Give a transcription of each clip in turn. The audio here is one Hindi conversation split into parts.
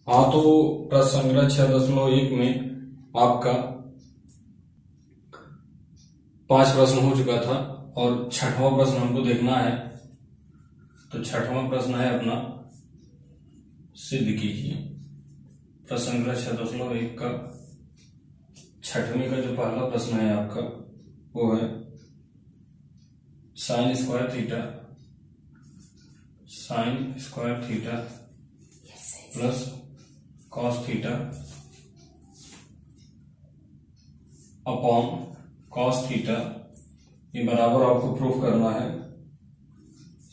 हाँ, तो प्रश्न संग्रह 6.1 में आपका 5 प्रश्न हो चुका था और 6वां प्रश्न हमको देखना है। तो 6वां प्रश्न है अपना सिद्ध कीजिए। प्रश्न संग्रह 6.1 का 6वें का जो पहला प्रश्न है आपका वो है sine square theta plus cos theta upon cos theta ये बराबर आपको प्रूफ करना है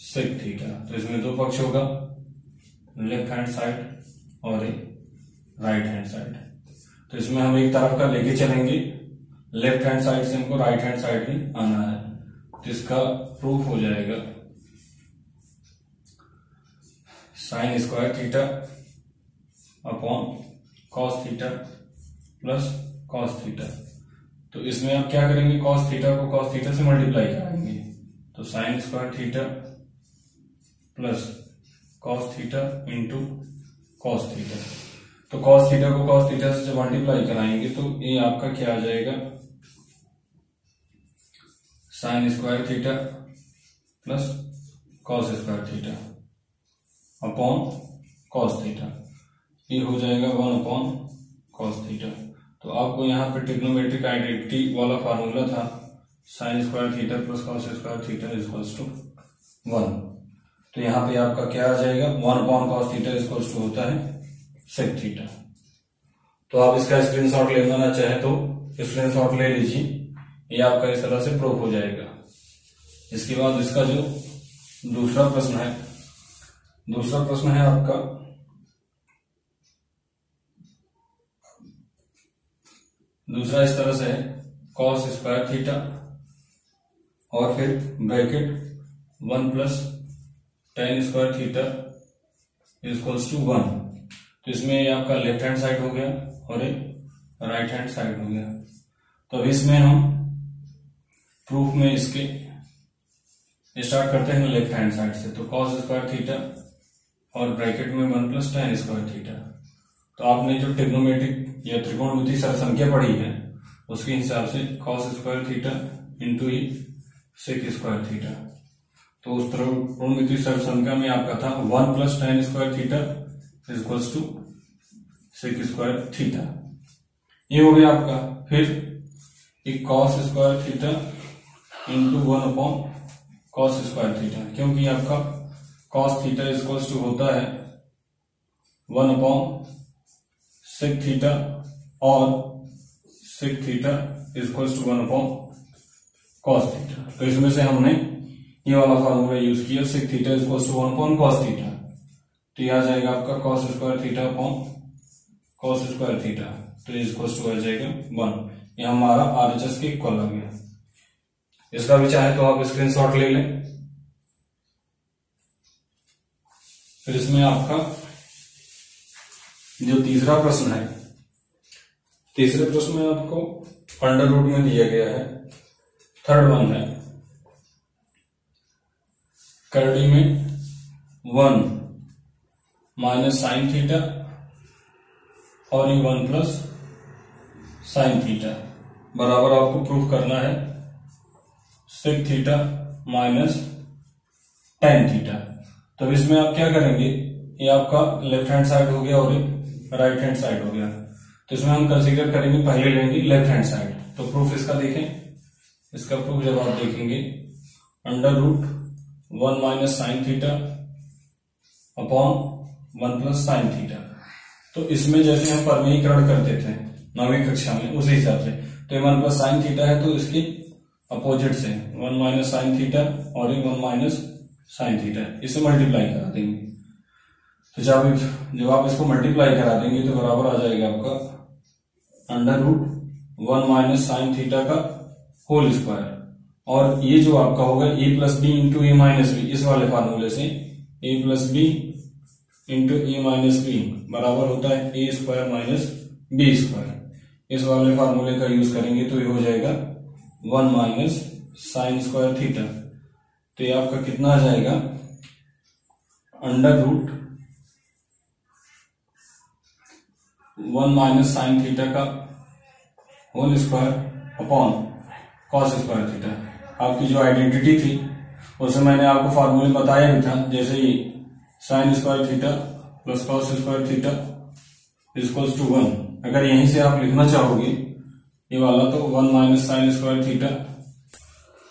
सेक थीटा। तो इसमें दो पक्ष होगा, लेफ्ट हैंड साइड और राइट हैंड साइड। तो इसमें हम एक तरफ का लेके चलेंगे, लेफ्ट हैंड साइड से हमको राइट हैंड साइड ही आना है। तो इसका प्रूफ हो जाएगा sine square theta upon cos theta plus cos theta. तो इसमें आप क्या करेंगे, कॉस थीटा को कॉस थीटा से मल्टीप्लाई कराएंगे। तो sign square theta plus cos theta into cos theta. तो कॉस थीटा को कॉस थीटा से जब मल्टीप्लाई कराएंगे तो ये आपका क्या आ जाएगा, sine square theta plus cos square theta upon cos theta. ये हो जाएगा 1 अपॉन कॉस थीटा। तो आपको यहाँ पे ट्रिग्नोमेट्रिक आइडेंटिटी वाला फार्मूला था sine square theta plus cos square theta equals to 1। तो यहाँ पे आपका क्या आ जाएगा, 1 upon cos theta equals to होता है सेक थीटा। तो आप इसका स्क्रीनशॉट लेना चाहे तो स्क्रीनशॉट ले लीजिए, ये आपका इस तरह से प्रूफ हो जाएगा। इसके बाद इसका जो दूसरा प्रश्न है आपका दूसरा इस तरह से है कॉस स्क्वायर थीटा और फिर bracket 1 plus tan square theta equals to 1। तो इसमें आपका लेफ्ट हैंड साइड हो गया और एक राइट हैंड साइड हो गया। तो अब इसमें हम प्रूफ में इसके स्टार्ट करते हैं लेफ्ट हैंड साइड से। तो कॉस स्क्वायर थीटा और ब्रैकेट में 1 प्लस टेन स्क्वायर थीटा। तो आपने जो ट्रिग्नोमेट्रिक या त्रिकोणमिति सरसंख्या पढ़ी है उसके हिसाब से cos square theta into sec square theta. तो उस त्रिकोणमिति सरसंख्या में आपका था 1 plus tan square theta equals to sec square theta. ये हो गया आपका। फिर एक cos square theta into 1 upon cos square theta, क्योंकि आपका कॉस थीटा इक्वल्स टू होता है 1 अपॉन सेक थीटा और sec theta equals to 1 upon cos theta. तो इसमें से हमने ये वाला फार्मूला यूज किया, sec theta equals to 1 upon cos theta. तो ये आ जाएगा आपका cos square theta upon cos square theta. तो इक्वल्स टू आ जाएगा 1। ये हमारा आरएचएस के इक्वल आ गया। इसका भी चाहे तो आप स्क्रीनशॉट ले लें। फिर इसमें आपका जो तीसरा प्रश्न है, तीसरे प्रश्न में आपको अंडर रूट में दिया गया है। थर्ड वन है करड़ी में 1 माइनस साइन थीटा और ये 1 प्लस साइन थीटा बराबर आपको प्रूफ करना है sec theta minus tan theta. तो इसमें आप क्या करेंगे, ये आपका लेफ्ट हैंड साइड हो गया और राइट हैंड साइड हो गया। तो इसमें हम कंसीडर करेंगे, पहले लेंगे लेफ्ट हैंड साइड। तो प्रूफ इसका देखें। इसका प्रूफ जब आप देखेंगे under root 1 minus sine theta upon 1 plus sine theta. तो इसमें जैसे हम परमेयीकरण करते थे 9वीं कक्षा में उसी हिसाब से, तो 1 प्लस साइन थीटा है तो इसकी अपोजिट से 1 माइनस साइन थीटा और 1 माइनस साइन थीटा, इसे मल्टीप्लाई करा देंगे। तो जब आप इसको मल्टीप्लाई करा देंगे तो बराबर आ जाएगा आपका under root 1 minus sine theta का होल स्क्वायर। और ये जो आपका होगा A plus B into A minus B, इस वाले फार्मूले से A plus B into A minus B बराबर होता है A square minus B square. इस वाले फार्मूले का यूज करेंगे तो ये हो जाएगा 1 माइनस साइन स्क्वायर थीटा। तो ये आपका कितना आ जाएगा, under root 1 minus sine theta का whole square upon cos square theta. आपकी जो आइडेंटिटी थी उसे मैंने आपको फॉर्मूले बताया भी था, जैसे ही sine square theta plus cos square theta equals to 1। अगर यहीं से आप लिखना चाहोगे ये वाला तो 1 minus sine square theta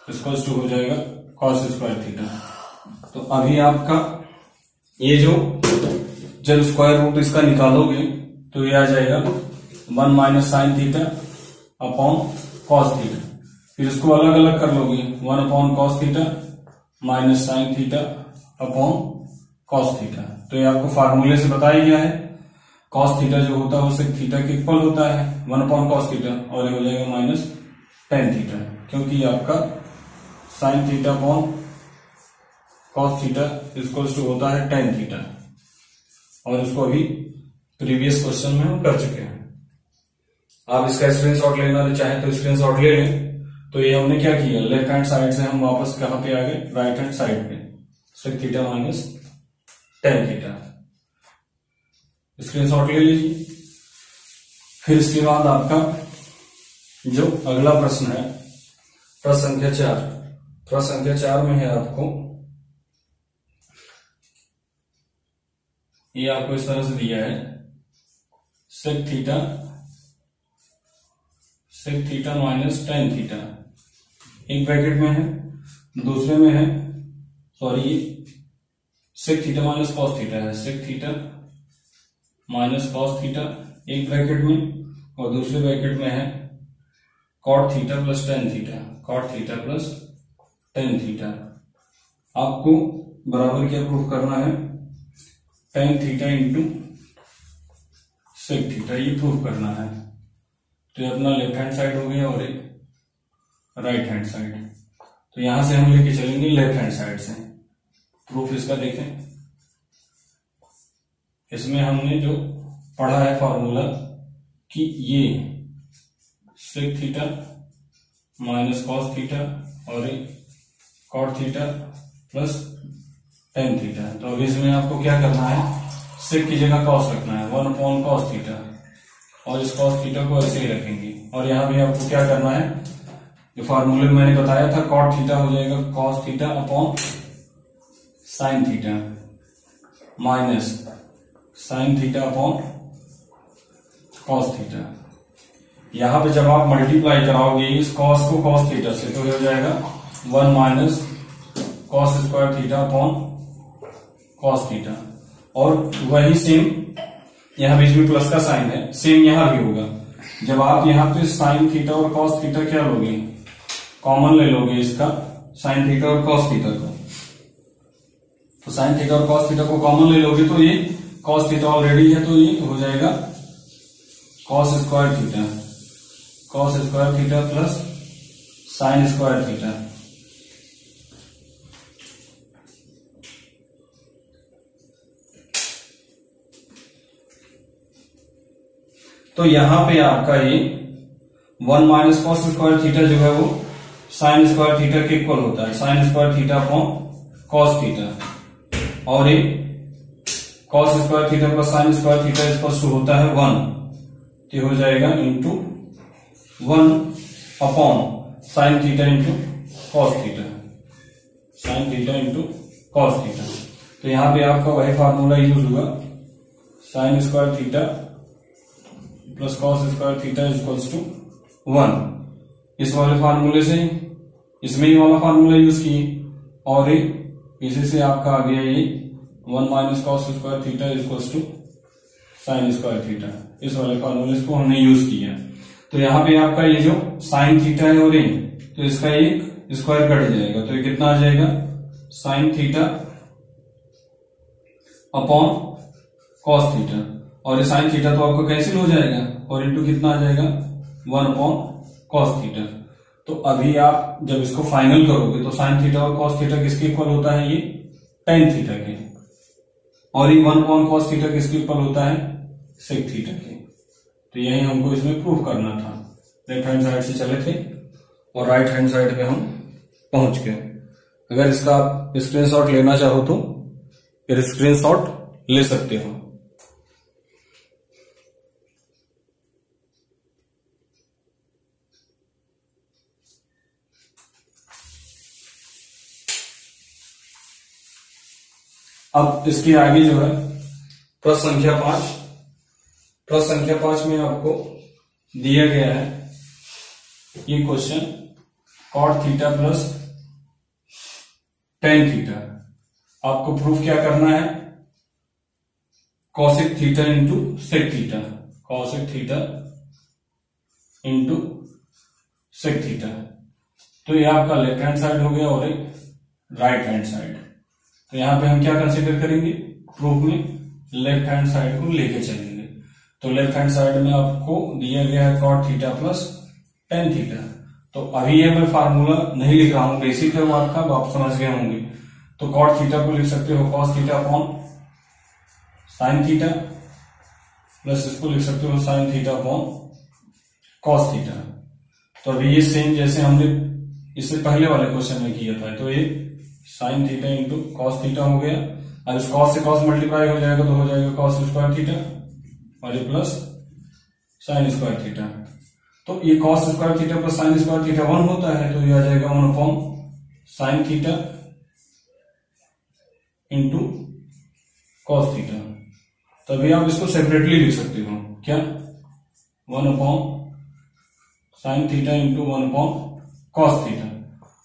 equals to हो जाएगा कॉस स्क्वायर थीटा। तो अभी आपका ये जो जब स्क्वायर रूट इसका निकालोगे तो ये आ जाएगा 1 minus sine theta upon cos theta. फिर इसको अलग अलग कर लोगे, 1 upon cos theta minus sine theta upon cos theta. तो ये आपको फार्मूले से बताया गया है। कॉस थीटा जो होता है वो सिर्फ थीटा के इक्वल होता है 1 अपॉन कॉस थीटा, और ये हो जाएगा माइनस टेन थीटा, क्योंकि आपका sine theta upon cos theta equals to होता है टेन थीटा। और इसको अभी प्रीवियस क्वेश्चन में हम कर चुके हैं। आप इसका स्क्रीनशॉट लेना चाहें तो स्क्रीनशॉट ले लें। तो ये हमने क्या किया, लेफ्ट हैंड साइड से हम वापस कहां पे आ गए, राइट हैंड साइड पे, sec theta minus tan theta. Screenshot ले लीजिए। फिर इसके बाद आपका जो अगला प्रश्न है, प्रश्न संख्या 4। प्रश्न संख्या 4 में है आपको, ये आपको इस तरह से दिया है, sec theta minus tan theta, एक ब्रैकेट में है, दूसरे में है, sorry sec theta minus cos theta है, sec theta minus cos theta एक ब्रैकेट में, और दूसरे ब्रैकेट में है cot theta plus tan theta, cot theta plus tan theta. आपको बराबर क्या प्रूफ करना है, tan theta into sec theta, ये प्रूफ करना है। तो ये अपना लेफ्ट हैंड साइड हो गया और एक राइट हैंड साइड। तो यहां से हम लेके चलेंगे लेफ्ट हैंड साइड से। प्रूफ इसका देखें, इसमें हमने जो पढ़ा है फॉर्मूला कि ये sec theta minus cos theta और एक cot theta plus tan theta. तो अभी इसमें आपको क्या करना है, सेक की जगह कॉस रखना है, 1 अपॉन कॉस थीटा, और इस कॉस थीटा को ऐसे ही रखेंगे। और यहां भी आपको क्या करना है, जो फार्मूले में मैंने बताया था, कॉट थीटा हो जाएगा cos theta upon sine theta minus sine theta upon cos theta. यहां पे जब आप मल्टीप्लाई कराओगे इस कॉस को कॉस थीटा से, तो ये हो जाएगा 1 minus cos square theta upon cos theta. और वही सेम यहां बीच में प्लस का साइन है, सेम यहां भी होगा। जब आप यहां पे साइन थीटा और कॉस थीटा क्या लोगे, कॉमन ले लोगे इसका, साइन थीटा और कॉस थीटा को। तो साइन थीटा और कॉस थीटा को कॉमन ले लोगे तो ये कॉस थीटा ऑलरेडी है, तो ये हो जाएगा cos square theta plus sine square theta. तो यहां पे आपका ये 1 माइनस कॉस स्क्वायर थीटा जो है वो साइन स्क्वायर थीटा के इक्वल होता है, sine square theta upon cos theta. और ये cos square theta plus sine square theta equal to होता है 1, तो हो जाएगा into 1 upon sine theta into cos theta, sine theta into cos theta. तो यहां पे आपका वही फार्मूला यूज होगा, sine square theta plus cos square theta equals to 1। इस वाले फार्मूले से इसमें ही वाला फार्मूला यूज किए, और इसी से आपका आ गया ये 1 minus cos square theta equals to sine square theta. इस वाले फार्मूले को हमने यूज किया। तो यहाँ पे आपका ये जो साइन थीटा है और तो इसका एक स्क्वायर कट जाएगा, तो ये कितना आ जाएगा, sign theta upon cos theta. और ये साइन थीटा तो आपका कैंसिल हो जाएगा, और इंटू कितना आ जाएगा, 1 अपॉन कॉस थीटा। तो अभी आप जब इसको फाइनल करोगे तो साइन थीटा और कॉस थीटा किसके इक्वल होता है, ये टेन थीटा के, और ये 1 अपॉन कॉस थीटा किसके इक्वल होता है, सेक थीटा के। तो यही हमको इसमें प्रूफ करना था। लेफ्ट हैंड साइड से चले थे और राइट हैंड साइड पे हम पहुंच गए। अगर इसका आप स्क्रीनशॉट लेना चाहो तो फिर स्क्रीनशॉट ले सकते हो। अब इसके आगे जो है प्रश्न संख्या 5 में आपको दिया गया है ये question cot theta plus tan theta. आपको प्रूफ क्या करना है, cosec theta into sec theta, cosec theta into sec theta. तो ये आपका लेफ्ट हैंड साइड हो गया और एक राइट हैंड साइड। तो यहां पे हम क्या कंसीडर करेंगे, प्रूफ में लेफ्ट हैंड साइड को लेके चलेंगे। तो लेफ्ट हैंड साइड में आपको दिया गया है cot theta plus tan theta. तो अभी ये मैं फार्मूला नहीं लिख रहा हूं, बेसिक है वो आपका, आप समझ गए होंगे। तो कॉट थीटा को लिख सकते हो cos theta upon sine theta, plus इसको लिख सकते हो sign theta upon cos theta. तो अभी ये सेम जैसे हमने इससे पहले वाले क्वेश्चन में किया था। तो ये sign theta into cos theta हो गया। अब इस कॉस से कॉस मल्टीप्लाई हो जाएगा तो हो जाएगा कॉस स्क्वायर थीटा और ये प्लस साइन स्क्वायर थीटा। तो ये cos square theta plus sine square theta 1 होता है, तो ये आ जाएगा 1 upon sine theta into cos theta. तभी आप इसको सेपरेटली लिख सकते हो, क्या 1 upon sine theta into 1 upon cos theta.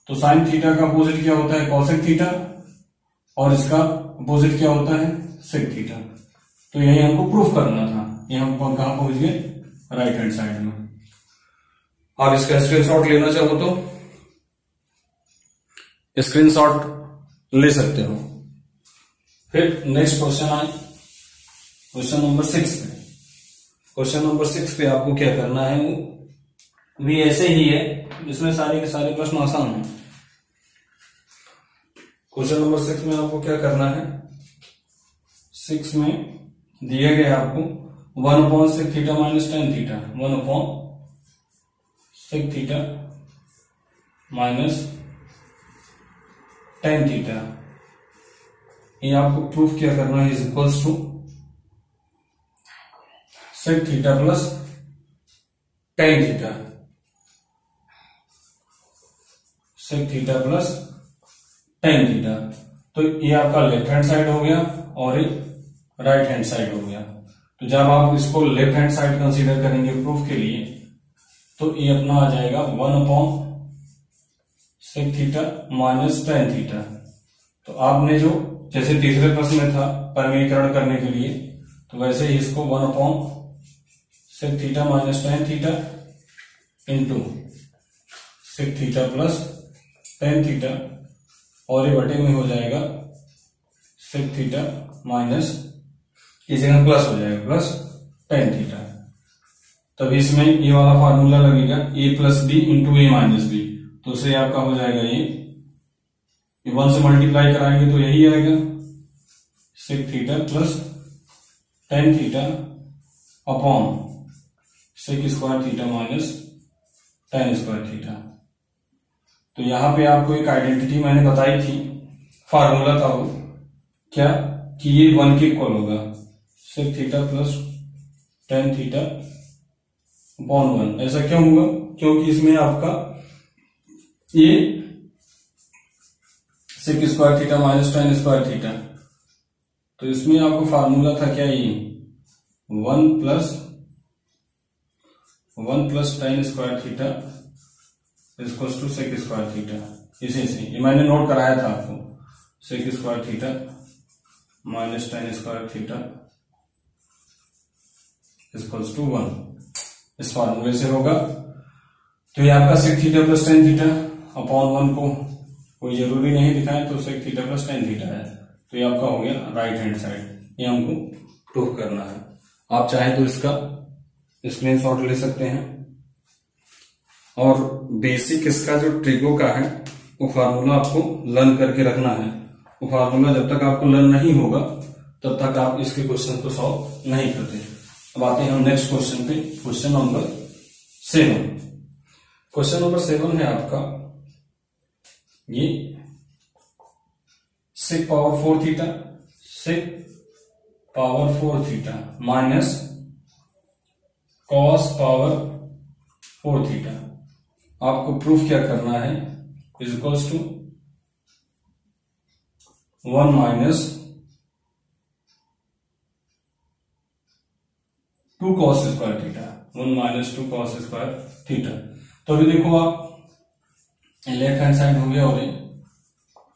तो साइन थीटा का अपोजिट क्या होता है, कॉसेक थीटा, और इसका अपोजिट क्या होता है, सेक थीटा। तो यही हमको प्रूफ करना था। ये हम कहां पहुंच गए, राइट हैंड साइड में। आप इसका स्क्रीनशॉट लेना चाहो तो स्क्रीनशॉट ले सकते हो। फिर नेक्स्ट क्वेश्चन आए क्वेश्चन नंबर 6 पे। क्वेश्चन नंबर 6 पे आपको क्या करना है, वो भी ऐसे ही है, इसमें सारे के सारे प्रश्न आसान हैं। क्वेश्चन नंबर 6 में आपको क्या करना है, 6 में दिया गया आपको 1 upon sec theta minus tan theta, 1 upon sec theta minus tan theta. ये आपको प्रूफ क्या करना है, is equals to sec theta plus tan theta, sec theta plus tan theta. तो ये आपका लेफ्ट हैंड साइड हो गया और ये राइट हैंड साइड हो गया। तो जब आप इसको लेफ्ट हैंड साइड कंसीडर करेंगे प्रूफ के लिए, तो ये अपना आ जाएगा 1 upon sec theta minus tan theta. तो आपने जो जैसे तीसरे प्रश्न में था परिमेयीकरण करने के लिए, तो वैसे ही इसको 1 upon sec theta minus tan theta into sec theta plus tan theta, और ये बटे में हो जाएगा सेक थीटा माइनस, इस जगह प्लस हो जाएगा प्लस टेन थीटा। तब इसमें ये वाला फार्मूला लगेगा a plus B into A minus B. तो उससे आपका हो जाएगा ये 1 से मल्टीप्लाई कराएंगे तो यही आएगा sec theta plus tan theta upon sec square theta minus tan square theta. तो यहां पे आपको एक आइडेंटिटी मैंने बताई थी, फार्मूला था वो क्या, कि ये 1 के इक्वल होगा, sec theta plus tan theta upon 1। ऐसा क्यों होगा, क्योंकि इसमें आपका ये sec square theta minus tan square theta, तो इसमें आपको फार्मूला था क्या, ये 1 plus tan square theta equals to sec square theta. इसी से ये मैंने नोट कराया था आपको, sec square theta minus tan square theta equals to 1, इस फार्मूले से होगा। तो ये आपका sec theta plus tan theta upon 1 को कोई जरूरी नहीं दिखाए, तो sec theta plus tan theta है। तो ये आपका हो गया राइट हैंड साइड, ये हमको प्रूफ करना है। आप चाहे तो इसका स्क्रीनशॉट ले सकते हैं, और बेसिक इसका जो ट्रिगो का है वो फार्मूला आपको लर्न करके रखना है। वो फार्मूला जब तक आपको लर्न नहीं होगा तब तक आप इसके क्वेश्चन को सॉल्व नहीं करते। अब आते हैं हम नेक्स्ट क्वेश्चन पे, क्वेश्चन नंबर 7। क्वेश्चन नंबर 7 है आपका ये sec power 4 theta, sec power 4 theta minus cos power 4 theta. आपको प्रूफ क्या करना है, is equals to 1 minus 2 cos square theta, 1 minus 2 cos square theta. तो अभी देखो आप, लेफ्ट हैंड साइड हो गया और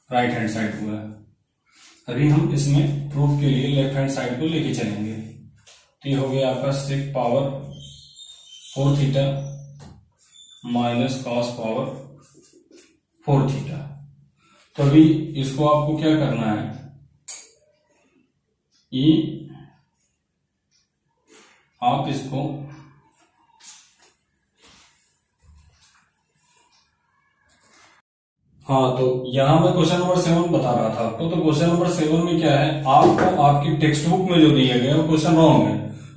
राइट हैंड साइड हुआ। अभी हम इसमें प्रूफ के लिए लेफ्ट हैंड साइड को लेके चलेंगे। तो ये हो गया आपका sec power 4 theta minus cos power 4 theta. तो अभी इसको आपको क्या करना है, ये आप इसको हाँ, तो यहां मैं क्वेश्चन नंबर 7 बता रहा था आपको। तो क्वेश्चन नंबर 7 में क्या है, आपको आपकी टेक्स्ट बुक में जो दिया गया है क्वेश्चन रॉन्ग है।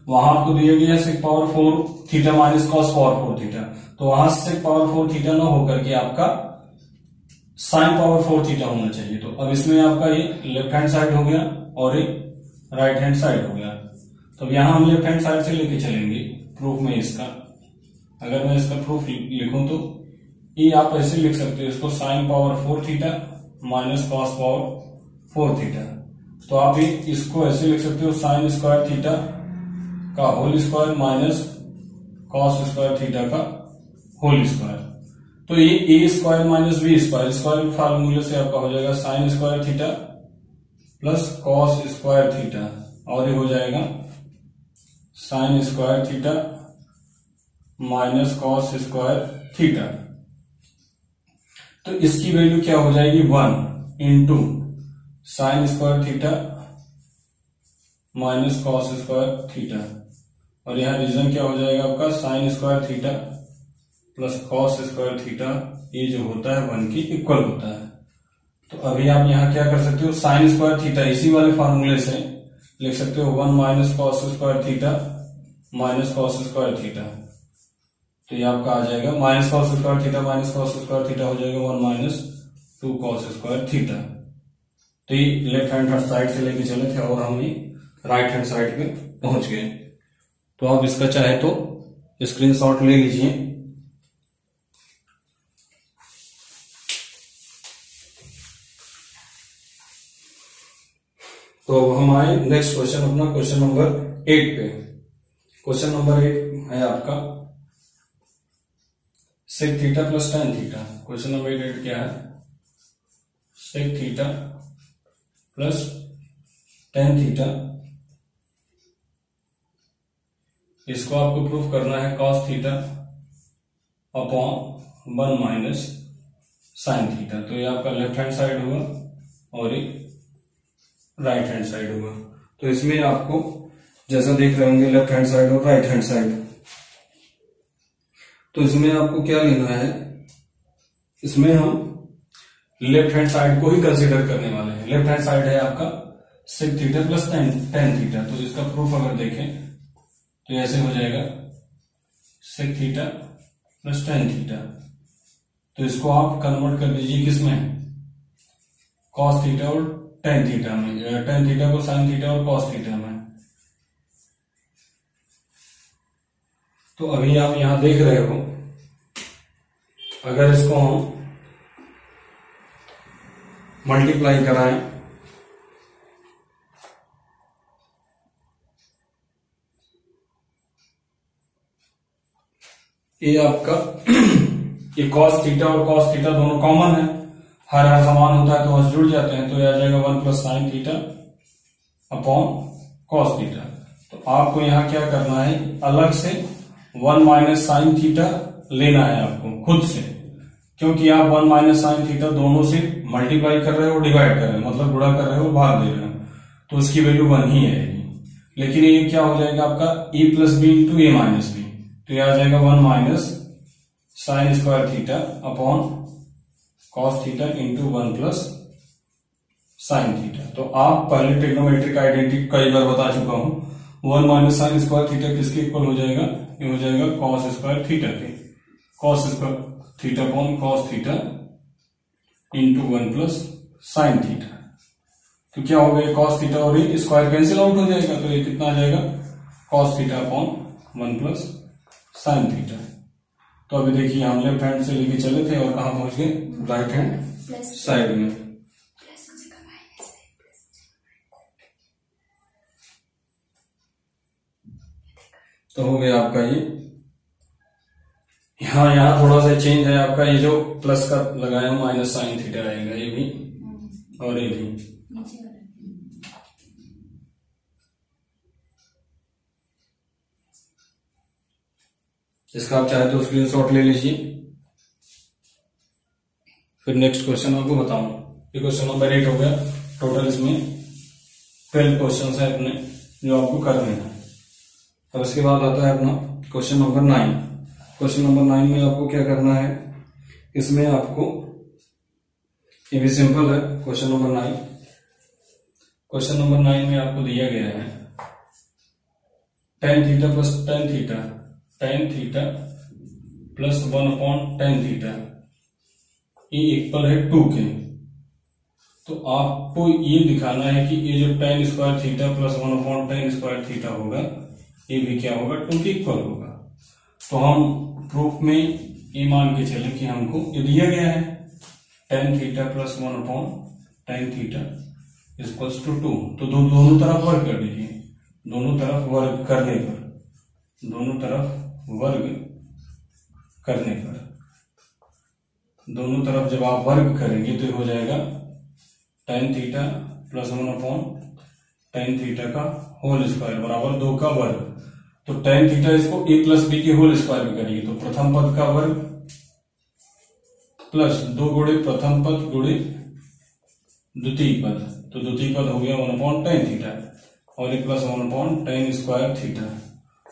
वहां आपको दिया गया sec power 4 theta minus cos power 4 theta, तो वहां sec पावर 4 थीटा ना होकर के आपका साइन पावर 4 थीटा होना चाहिए। तो अब इसमें आपका ये लेफ्ट हैंड साइड हो गया और ये राइट हैंड साइड हो गया। तो अब यहां हम लेफ्ट हैंड साइड से लेके चलेंगे प्रूफ में इसका। अगर मैं इसका प्रूफ लिखूं तो ये आप ऐसे लिख सकते हो इसको, sine power 4 theta minus cos power 4 theta. तो आप ये इसको ऐसे लिख सकते हो, साइन स्क्वायर थीटा का whole square minus cos square theta का होल स्क्वायर। तो ये A square minus B square, square फार्मूले से आपका हो जाएगा sine square theta plus cos square theta, और ये हो जाएगा sine square theta minus cos square theta. तो इसकी वैल्यू क्या हो जाएगी, 1 into sine square theta minus cos square theta, और यहां रीजन क्या हो जाएगा आपका, sign square theta plus cos square theta, ये जो होता है 1 के इक्वल होता है। तो अभी आप यहां क्या कर सकते हो, साइन स्क्वायर थीटा इसी वाले फार्मूले से लिख सकते हो 1 minus cos square theta minus cos square theta. तो ये आपका आ जाएगा minus cos square theta minus cos square theta हो जाएगा 1 माइनस 2 कॉस स्क्वायर थीटा। तो ये लेफ्ट हैंड साइड से लेके चले थे और हम राइट हैंड साइड पे पहुंच गए। तो आप इसका चाहे तो स्क्रीनशॉट ले लीजिए। तो अब हम आए नेक्स्ट क्वेश्चन, अपना क्वेश्चन नंबर 8 पे। क्वेश्चन नंबर 8 है आपका sec theta plus tan theta. Question number 8 क्या है, sec theta plus tan theta, इसको आपको प्रूफ करना है cos theta upon 1 minus sine theta. तो ये आपका लेफ्ट हैंड साइड होगा और ये राइट हैंड साइड होगा। तो इसमें आपको जैसा देख रहे होंगे लेफ्ट हैंड साइड और राइट हैंड साइड, तो इसमें आपको क्या लेना है, इसमें हम लेफ्ट हैंड साइड को ही कंसीडर करने वाले हैं। लेफ्ट हैंड साइड है आपका sec theta plus tan theta. तो इसका प्रूफ अगर देखें तो ऐसे हो जाएगा sec theta plus tan theta. तो इसको आप कन्वर्ट कर दीजिए किसमें, कॉस थीटा और टेन थीटा में, टेन थीटा को साइन थीटा और कॉस थीटा में। तो अभी आप यहां देख रहे हो, अगर इसको हम मल्टीप्लाई कराएं ये आपका ये कॉस थीटा और कॉस थीटा दोनों कॉमन है, हर समान होता है तो हर जुड़ जाते हैं। तो ये आ जाएगा 1 plus sine theta upon cos theta. तो आपको यहां क्या करना है, अलग से 1 माइनस साइन थीटा लेना है आपको खुद से, क्योंकि आप 1 माइनस साइन थीटा दोनों से मल्टीप्लाई कर रहे हो, डिवाइड कर रहे हो, मतलब गुणा कर रहे हो, भाग दे रहे हो, तो उसकी वैल्यू 1 ही है। लेकिन ये क्या हो जाएगा आपका ए plus B into A minus B. तो ये आ जाएगा 1 minus sine square theta upon cos theta into 1 plus sine theta. तो आप पहले ट्रिग्नोमेट्रिक आइडेंटिटी कई बार बता चुका हूं, 1 माइनस साइन स्क्वायर थीटा किसके इक्वल हो जाएगा, ये हो जाएगा कॉस स्क्वायर थीटा के, cos square theta upon cos theta into 1 plus sine theta. तो क्या हो गया, कॉस थीटा और ये स्क्वायर कैंसिल आउट हो जाएगा, तो ये कितना आ जाएगा, cos theta upon 1 plus sine theta. तो अभी देखिए हम लेफ्ट हैंड से लेके चले थे और कहां पहुंच गए, राइट हैंड साइड में। तो हो गया आपका ये। यहाँ थोड़ा सा चेंज है आपका, ये जो प्लस का लगाया हूं माइनस साइन थीटा आएगा, ये भी और ये भी। इसका आप चाहे तो स्क्रीनशॉट ले लीजिए। फिर नेक्स्ट क्वेश्चन आपको बताऊं। ये क्वेश्चन नंबर 8 हो गया। टोटल इसमें 12 क्वेश्चन है अपने जो आपको करने हैं। और उसके बाद आता है अपना क्वेश्चन नंबर 9। क्वेश्चन नंबर 9 में आपको क्या करना है, इसमें आपको, ये भी सिंपल है क्वेश्चन नंबर 9। क्वेश्चन नंबर 9 में आपको दिया गया है tan theta plus tan theta, tan theta plus 1/tan theta, ये इक्वल है 2 के। तो आपको ये दिखाना है कि ये जो tan square theta plus 1/tan square theta होगा, ये भी क्या होगा, 2 के इक्वल होगा। तो हम प्रूफ में ये मान के चले कि हमको ये दिया गया है tan theta plus 1/tan theta equals to 2। तो दोनों तरफ वर्ग कर दीजिए। दोनों तरफ वर्ग करने पर, दोनों तरफ वर्ग करने पर, दोनों तरफ जब आप वर्ग करेंगे तो हो जाएगा tan theta plus 1/tan theta का होल स्क्वायर बराबर 2 का वर्ग। तो tan थीटा इसको a प्लस b के होल स्क्वायर में करिए, तो प्रथम पद का वर्ग प्लस 2 गुणे प्रथम पद गुणे द्वितीय पद, तो द्वितीय पद हो गया 1/tan थीटा और ये प्लस 1/tan स्क्वायर थीटा,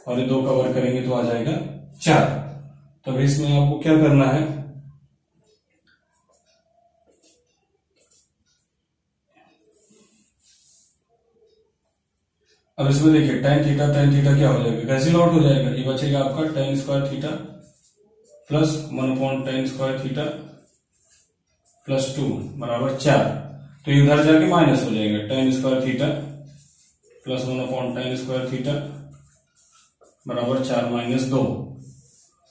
और ये 2 का वर्ग करेंगे तो आ जाएगा 4। तो इसमें आपको क्या करना है, अब इसमें देखिए tan थीटा क्या हो जाएगा, कैंसिल आउट हो जाएगा। ये बचेगा आपका tan square theta plus 1/tan square theta plus 2 बराबर 4। तो ये उधर जाके माइनस हो जाएगा, tan square theta plus 1/tan square theta बराबर 4 माइनस 2।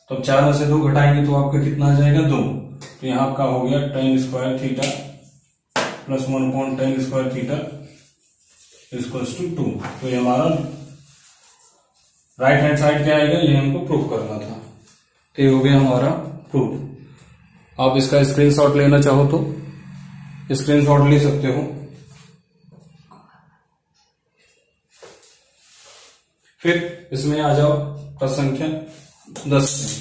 तो अब 4 में से 2 घटाएंगे तो आपका कितना आ जाएगा, 2। तो यहाँ आपका हो गया tan square theta plus 1/tan square theta equals to 2। तो ये हमारा राइट हैंड साइड क्या आएगा, ये हमको प्रूफ करना था। तो ये हो गया हमारा प्रूफ। आप इसका स्क्रीनशॉट लेना चाहो तो स्क्रीनशॉट ले सकते हो। फिर इसमें आ जाओ प्रश्न संख्या 10 से।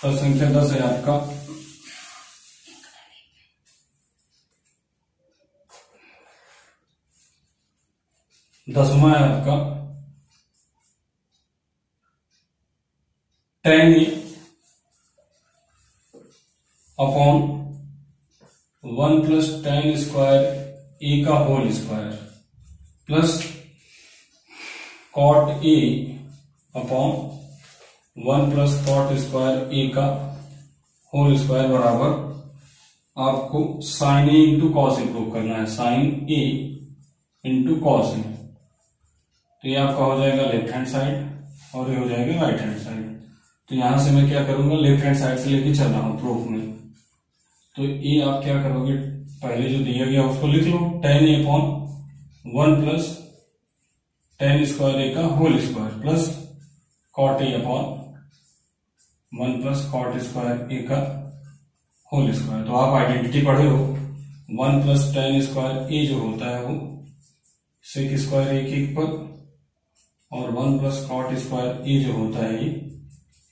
प्रश्न संख्या 10 है आपका 10वां है आपका tan e upon 1 plus tan square e का whole square plus cot e upon 1 plus cot square e का होल स्क्वायर बराबर आपको sine A into cos A prove करना है, sine A into cos A. तो ये आपका हो जाएगा लेफ्ट हैंड साइड और ये हो जाएगा राइट हैंड साइड। तो यहां से मैं क्या करूंगा, लेफ्ट हैंड साइड से लेके चल रहा हूं प्रूफ में। तो ये आप क्या करोगे, पहले जो दिया गया उसको लिख लो, tan A upon 1 plus tan square A का whole square plus cot A upon 1 plus cot square A का होल स्क्वायर। तो आप आइडेंटिटी पढ़े हो, 1 प्लस tan स्क्वायर ए जो होता है वो sec स्क्वायर ए के इक्वल, और 1 प्लस cot स्क्वायर ए जो होता है ये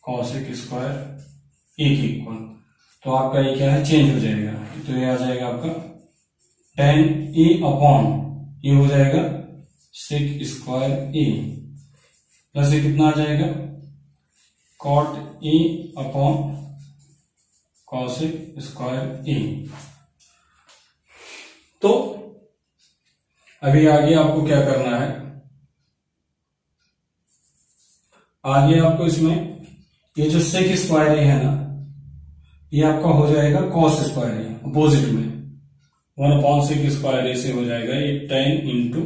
cosec स्क्वायर ए के इक्वल। तो आपका ये क्या है, चेंज हो जाएगा। तो ये आ जाएगा आपका tan ए अपॉन ये हो जाएगा sec स्क्वायर ए प्लस ये कितना आ जाएगा cot ए अपॉन cosec स्क्वायर ए। तो अभी आगे आपको क्या करना है, आगे आपको इसमें ये जो sec स्क्वायर ए है ना, ये आपका हो जाएगा cos स्क्वायर ए, अपोजिट में 1/sec स्क्वायर ए से हो जाएगा ये tan into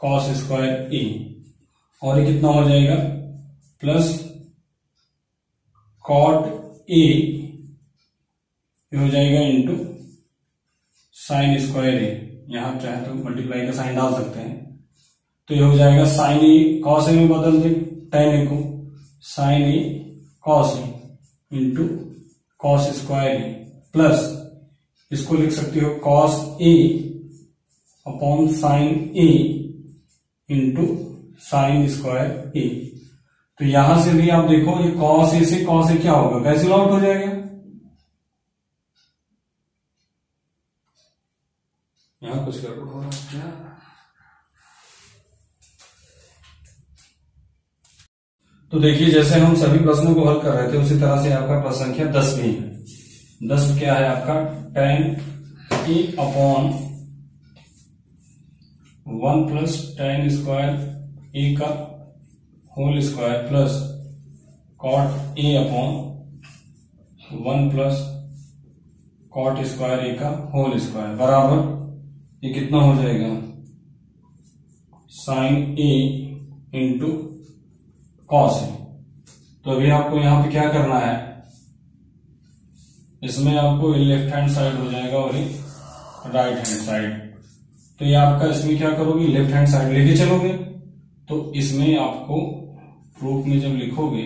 cos square A, और ये कितना हो जाएगा प्लस cot ए हो जाएगा इंटू साइन स्क्वायर ए। यहां आप चाहे तो मल्टीप्लाई का साइन डाल सकते हैं, तो ये हो जाएगा साइन ए कॉस ए में बदल दे टेन ए को, sign A cos A into cos square A plus इसको लिख सकते हो cos A upon sine A into sine square ए। तो यहां से भी आप देखो ये कॉस ए से कॉस ए क्या होगा, कैंसिल आउट हो जाएगा। यहां कुछ गड़बड़ हो रहा है क्या? तो देखिए जैसे हम सभी प्रश्नों को हल कर रहे थे उसी तरह से आपका प्रश्न संख्या 10 भी है। 10 क्या है आपका, tan A upon 1 plus tan square A का whole square plus cot A upon 1 plus cot square A का होल स्क्वायर बराबर ये कितना हो जाएगा, sine A into cos A. तो अभी आपको यहां पे क्या करना है, इसमें आपको लेफ्ट हैंड साइड हो जाएगा और ये राइट हैंड साइड। तो ये आपका इसमें क्या करोगे, लेफ्ट हैंड साइड लेके चलोगे। तो इसमें आपको प्रूफ में जब लिखोगे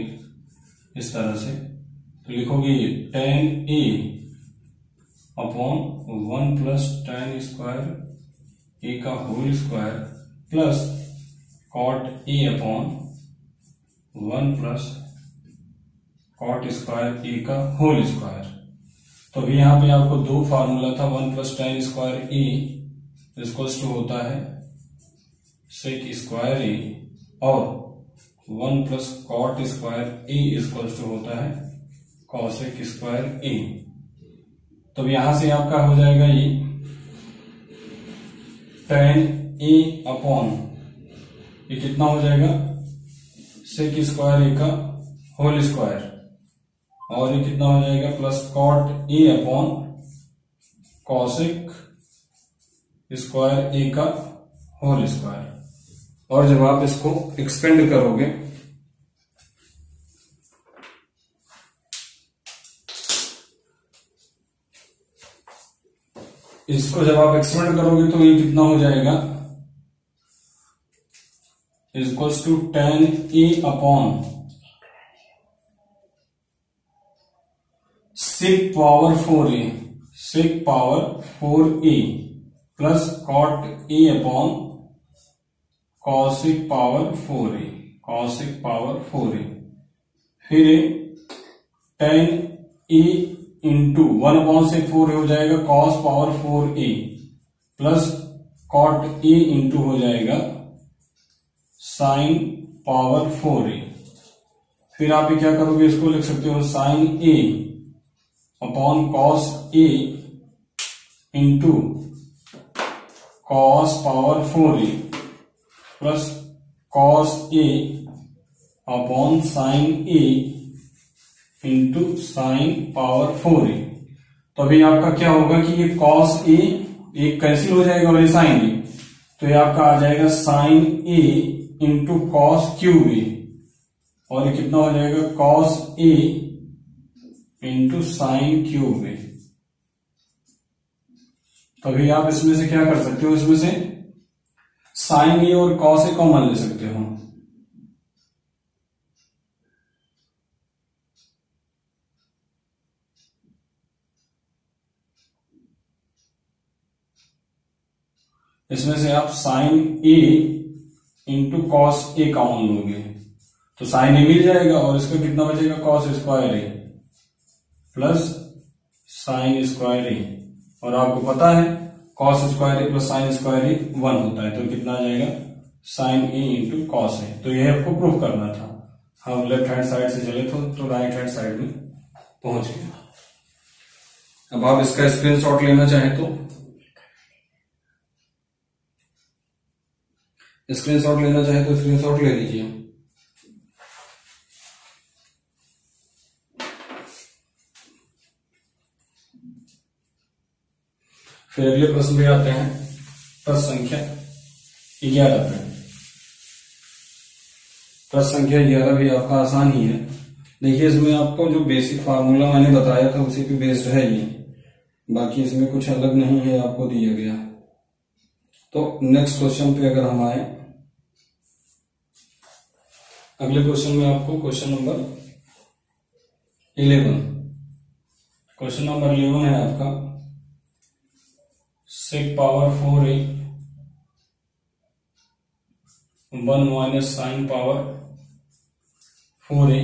इस तरह से तो लिखोगे tan A upon 1 plus tan square A का whole square plus cot A upon 1 plus cot square A का होल स्क्वायर। तो अभी यहां पे आपको दो फार्मूला था, 1 plus tan square A equals to होता है सेक स्क्वायर ए और 1 plus cot square A equals to होता है कॉसेक स्क्वायर ए। तो यहां से आपका हो जाएगा ये tan ए अपॉन ये कितना हो जाएगा, सेक स्क्वायर ए का होल स्क्वायर और ये कितना हो जाएगा plus cot A upon cosec square A का होल स्क्वायर। और जब आप इसको एक्सपेंड करोगे इसको जब आप एक्सपेंड करोगे तो ये कितना हो जाएगा, equals to tan A upon sec power 4a sec power 4a plus cot A upon cosec power 4a cosec power 4a फिर tan ए इंटू 1 अपॉन से 4 हो जाएगा cos power 4a plus cot A into हो जाएगा साइन पावर 4a। फिर आप क्या करोगे, इसको लिख सकते हो sine A upon cos A into cos power 4a plus cos A upon sine A into sine power 4a। तो अभी आपका क्या होगा कि ये कॉस ए एक कैंसिल हो जाएगा और ये साइन ए, तो ये आपका आ जाएगा sine A into cos cube ए और ये कितना हो जाएगा cos A into sine cube ए। तो अभी आप इसमें से क्या कर सकते हो, इसमें से साइन ए और कॉस ए कॉमन ले सकते हो। इसमें से आप sign A into cos A common लोगे तो साइन ए मिल जाएगा और इसका कितना बचेगा cos square A plus sine square A. और आपको पता है कॉस स्क्वायर ए प्लस साइन स्क्वायर ए 1 होता है, तो कितना आ जाएगा sine A into cos A. तो यह आपको प्रूफ करना था। हम लेफ्ट हैंड साइड से चले तो राइट हैंड साइड में पहुंच गए। अब आप इसका स्क्रीनशॉट लेना चाहें तो स्क्रीनशॉट ले लीजिए। फिर अगले प्रश्न पे आते हैं, प्रश्न संख्या 11 पे। प्रश्न संख्या 11 भी आपका आसान ही है। देखिए इसमें आपको जो बेसिक फार्मूला मैंने बताया था उसी पे बेस्ड है ये, बाकी इसमें कुछ अलग नहीं है आपको दिया गया। तो नेक्स्ट क्वेश्चन पे अगर हम आए अगले क्वेश्चन में आपको क्वेश्चन नंबर 11, क्वेश्चन नंबर 11 है आपका sec power 4a 1 minus sign power 4a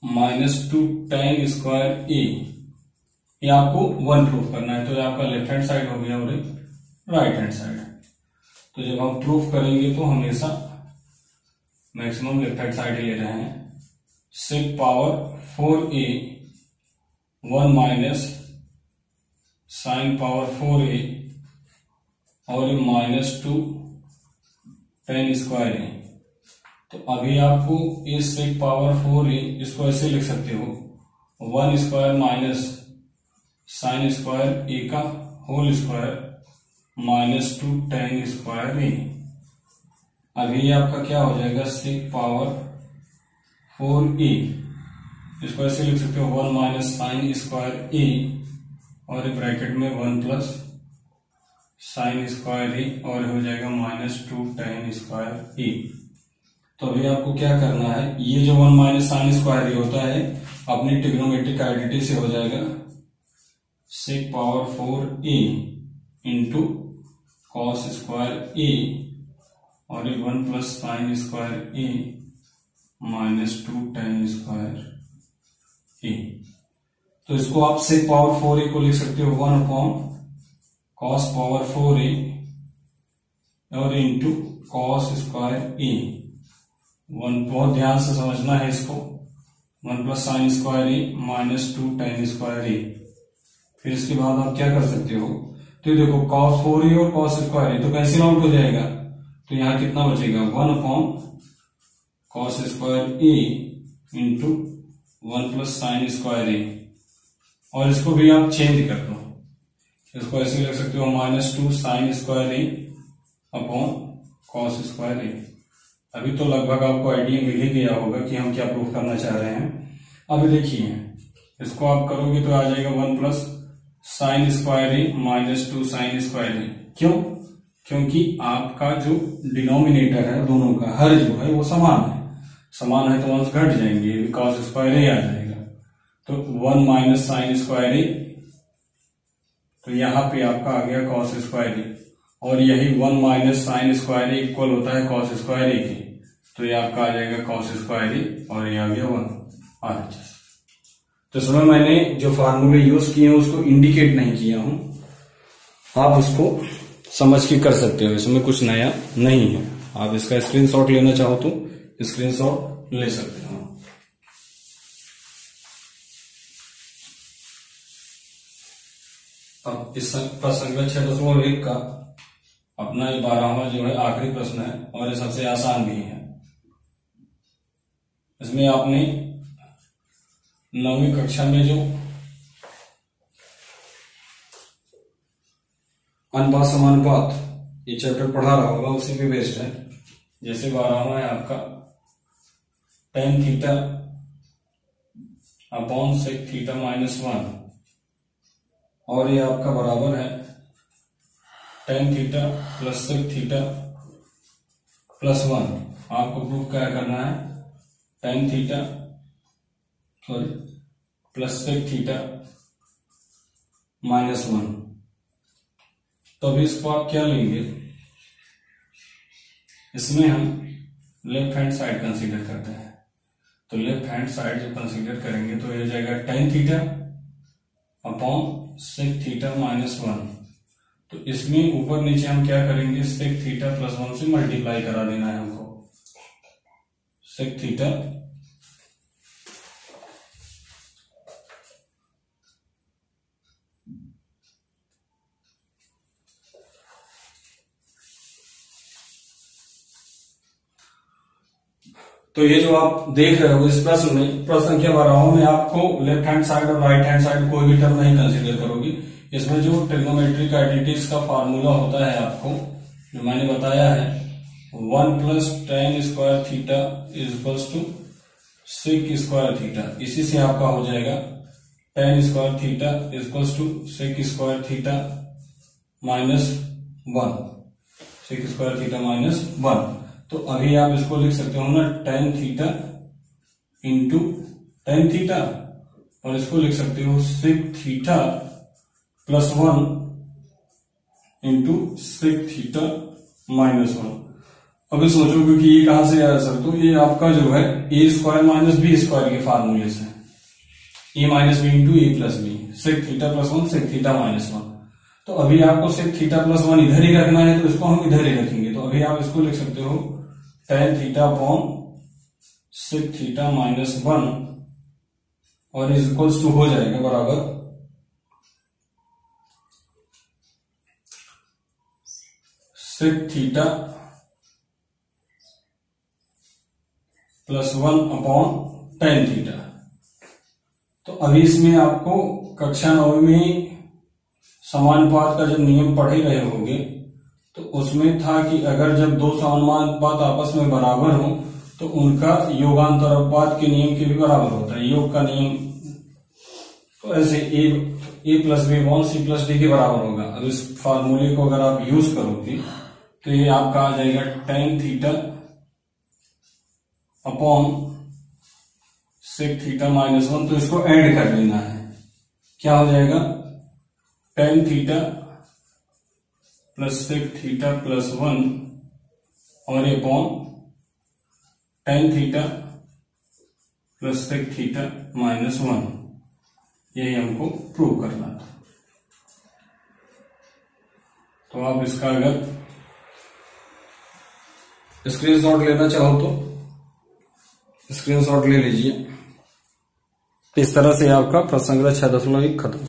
minus 2 tan square a, ये आपको 1 प्रूफ करना है। तो ये आपका लेफ्ट हैंड साइड हो गया और राइट हैंड साइड। तो जब हम प्रूफ करेंगे तो हमेशा मैक्सिमम लेफ्ट हैंड साइड ही ले रहे हैं। sec power 4a 1 minus sign power 4a और ये माइनस 2 tan स्क्वायर a। तो अभी आपको इस sec पावर 4a इसको ऐसे लिख सकते हो 1 square minus sine square a का whole square minus 2 tan square a। अभी आपका क्या हो जाएगा sec पावर 4a, इसको ऐसे लिख सकते हो 1 माइनस साइन स्क्वायर a और ब्रैकेट में 1 प्लस साइन स्क्वायर a और हो जाएगा माइनस 2 tan स्क्वायर a। तो अभी आपको क्या करना है, ये जो 1 माइनस साइन स्क्वायर a होता है अपनी ट्रिग्नोमेट्रिक आइडेंटिटी से हो जाएगा sec power 4a into cos square a और 1 plus sine square a minus 2 tan square a। तो इसको आप sec पावर 4a को लिख सकते हो 1 अपॉन कॉस पावर 4a और इंटू कॉस स्क्वायर a। 1 बहुत ध्यान से समझना है इसको, 1 plus sine square a minus 2 tan square a। फिर इसके बाद आप क्या कर सकते हो, तो देखो cos 4a और cos स्क्वायर a तो कैंसिल आउट हो जाएगा। तो यहां कितना बचेगा 1 upon cos square a into 1 plus sine square a। और इसको भी आप चेंज कर दो, इसको ऐसे लिख सकते हो minus 2 sign square a upon cos square a। अभी तो लगभग आपको आइडिया मिल ही गया होगा कि हम क्या प्रूफ करना चाह रहे हैं। अभी देखिए इसको आप करोगे तो आ जाएगा 1 plus sine square a minus 2 sign square a। क्यों? क्योंकि आपका जो डिनोमिनेटर है दोनों का हर जो है वो समान है, समान है तो वंश घट जाएंगे, कॉस स्क्वायर a आ जाएगा। तो 1 माइनस साइन स्क्वायर a, तो यहां पे आपका आ गया कॉस स्क्वायर a और यही 1 minus sine square a equal होता है कॉस स्क्वायर a के। तो ये आपका आ जाएगा कॉस स्क्वायर a और ये आ गया 1 RHS। तो इसमें मैंने जो फार्मूले यूज किए हैं उसको इंडिकेट नहीं किया हूं, आप उसको समझ के कर सकते हो, इसमें कुछ नया नहीं है। आप इसका स्क्रीनशॉट लेना चाहो तो स्क्रीनशॉट ले सकते हो। अब इस प्रश्न 6.1 का अपना ये 12वां जो है आखिरी प्रश्न है और ये सबसे आसान भी है। इसमें आपने 9वीं कक्षा में जो अनुपात समानुपात ये चैप्टर पढ़ा रहा होगा उसी पे बेस्ड है। जैसे 12वां है आपका tan theta upon sec theta minus 1 और ये आपका बराबर है tan theta plus sec theta plus 1। आपको प्रूफ क्या करना है, tan theta plus sec theta minus 1। तो अभी इसको आप क्या लेंगे, इसमें हम लेफ्ट हैंड साइड कंसीडर करते हैं। तो लेफ्ट हैंड साइड जब कंसीडर करेंगे तो ये जाएगा tan theta upon sec theta minus 1। तो इसमें ऊपर नीचे हम क्या करेंगे, सेक थीटा प्लस 1 से मल्टीप्लाई करा देना है हमको। सेक थीटा तो ये जो आप देख रहे हो इस प्रश्न में, प्रश्न संख्या 12 में आपको लेफ्ट हैंड साइड और राइट हैंड साइड कोई भी टर्म नहीं कंसीडर करोगे। इसमें जो ट्रिग्नोमेट्रिक आइडेंटिटीज का फार्मूला होता है आपको जो मैंने बताया है 1 plus tan square theta is equals to sec square theta. इसी से आपका हो जाएगा tan square theta is equals to sec square theta minus 1, sec square theta minus 1। तो अभी आप इसको लिख सकते हो ना tan theta into tan theta, और इसको लिख सकते हो sec theta plus 1 into sec theta minus 1। अभी सोचोगे कि ये कहां से आया सर, तो ये आपका जो है A square minus B square के फार्मूले से, A minus B into A plus B, sec theta plus 1 sec theta minus 1। तो अभी आपको सेक थीटा प्लस 1 इधर ही रखना है, तो इसको हम इधर ही रखेंगे। तो अभी आप इसको लिख सकते हो tan theta upon sec theta minus 1 और इज इक्वल्स टू हो जाएगा बराबर sec theta plus 1 upon tan theta. तो अभी इसमें आपको कक्षा 9 में समानुपात का जब नियम पढ़े रहे होंगे तो उसमें था कि अगर जब दो समानुपात आपस में बराबर हो तो उनका योगांतर अनुपात के नियम के भी बराबर होता है, योग का नियम। तो ऐसे A plus B upon C plus D के बराबर होगा। अब इस फार्मूले को अगर आप यूज करोगे तो ये आपका आ जाएगा tan theta upon sec theta minus 1। तो इसको ऐड कर लेना है, क्या हो जाएगा tan theta plus sec theta plus 1 और upon tan theta plus sec theta minus 1। यही हमको प्रूव करना था। तो आप इसका अगर स्क्रीनशॉट लेना चाहो तो स्क्रीनशॉट ले लीजिए। इस तरह से आपका प्रश्न संख्या 6.1 खत्म।